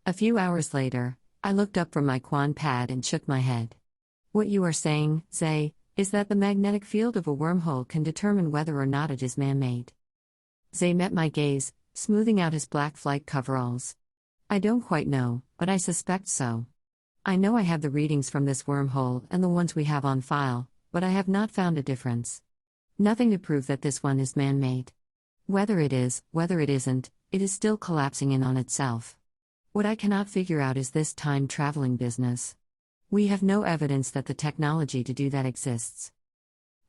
A few hours later, I looked up from my Quan pad and shook my head. What you are saying, Zay, is that the magnetic field of a wormhole can determine whether or not it is man-made. Zay met my gaze, smoothing out his black flight coveralls. I don't quite know, but I suspect so. I know I have the readings from this wormhole and the ones we have on file, but I have not found a difference. Nothing to prove that this one is man-made. Whether it is, whether it isn't, it is still collapsing in on itself. What I cannot figure out is this time-traveling business. We have no evidence that the technology to do that exists.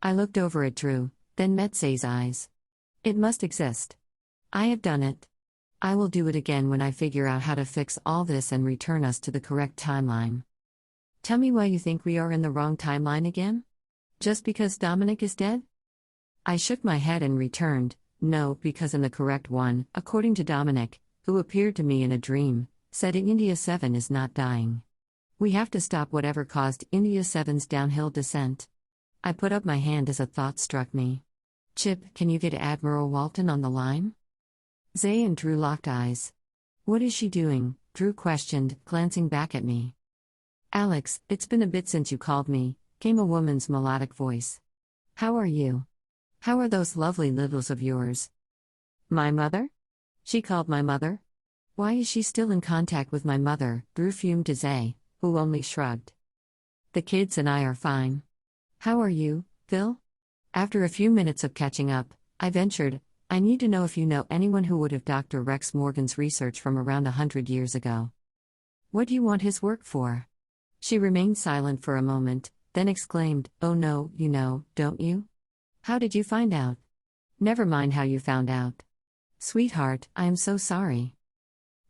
I looked over at Drew, then met Zay's eyes. It must exist. I have done it. I will do it again when I figure out how to fix all this and return us to the correct timeline. Tell me why you think we are in the wrong timeline again? Just because Dominic is dead? I shook my head and returned, no, because in the correct one, according to Dominic, who appeared to me in a dream, said India 7 is not dying. We have to stop whatever caused India 7's downhill descent. I put up my hand as a thought struck me. Chip, can you get Admiral Walton on the line? Zay and Drew locked eyes. What is she doing? Drew questioned, glancing back at me. Alex, it's been a bit since you called me, came a woman's melodic voice. How are you? How are those lovely littles of yours? My mother? She called my mother? Why is she still in contact with my mother? Drew fumed to Zay, who only shrugged. The kids and I are fine. How are you, Phil? After a few minutes of catching up, I ventured, I need to know if you know anyone who would have Dr. Rex Morgan's research from around 100 years ago. What do you want his work for? She remained silent for a moment, then exclaimed, oh no, you know, don't you? How did you find out? Never mind how you found out. Sweetheart, I am so sorry.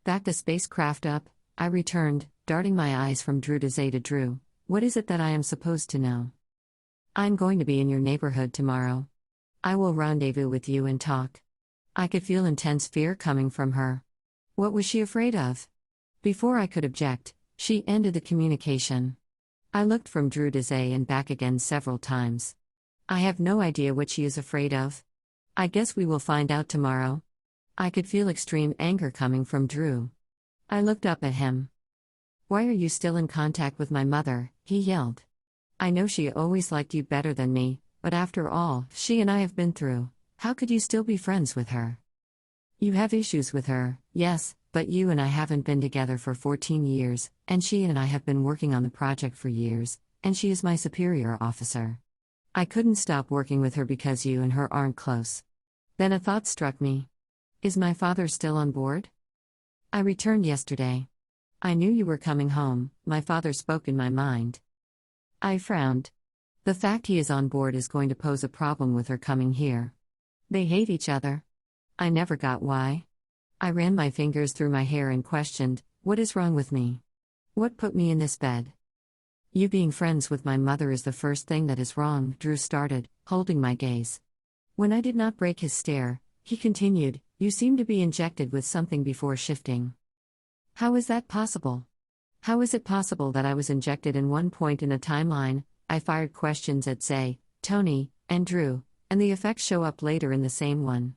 Back to spacecraft up, I returned, darting my eyes from Drew to Zay to Drew. What is it that I am supposed to know? I'm going to be in your neighborhood tomorrow. I will rendezvous with you and talk. I could feel intense fear coming from her. What was she afraid of? Before I could object, she ended the communication. I looked from Drew to Zay and back again several times. I have no idea what she is afraid of. I guess we will find out tomorrow. I could feel extreme anger coming from Drew. I looked up at him. Why are you still in contact with my mother? He yelled. I know she always liked you better than me, but after all she and I have been through, how could you still be friends with her? You have issues with her, yes, but you and I haven't been together for 14 years, and she and I have been working on the project for years, and she is my superior officer. I couldn't stop working with her because you and her aren't close. Then a thought struck me. Is my father still on board? I returned yesterday. I knew you were coming home, my father spoke in my mind. I frowned. The fact he is on board is going to pose a problem with her coming here. They hate each other. I never got why. I ran my fingers through my hair and questioned, what is wrong with me? What put me in this bed? You being friends with my mother is the first thing that is wrong, Drew started, holding my gaze. When I did not break his stare, he continued, you seem to be injected with something before shifting. How is that possible? How is it possible that I was injected in one point in a timeline? I fired questions at Zay, Tony, and Drew, and the effects show up later in the same one.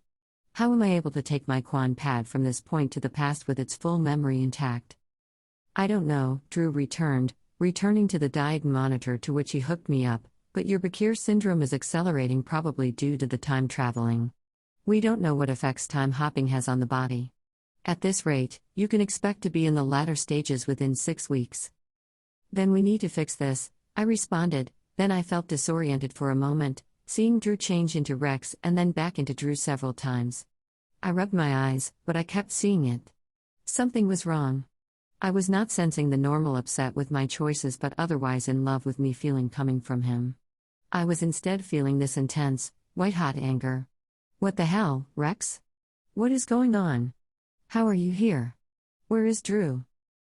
How am I able to take my Quan pad from this point to the past with its full memory intact? I don't know, Drew returned, returning to the diag monitor to which he hooked me up, but your Bakir syndrome is accelerating probably due to the time traveling. We don't know what effects time hopping has on the body. At this rate, you can expect to be in the latter stages within 6 weeks. Then we need to fix this, I responded, then I felt disoriented for a moment, seeing Drew change into Rex and then back into Drew several times. I rubbed my eyes, but I kept seeing it. Something was wrong. I was not sensing the normal upset with my choices but otherwise in love with me feeling coming from him. I was instead feeling this intense, white-hot anger. What the hell, Rex? What is going on? How are you here? Where is Drew?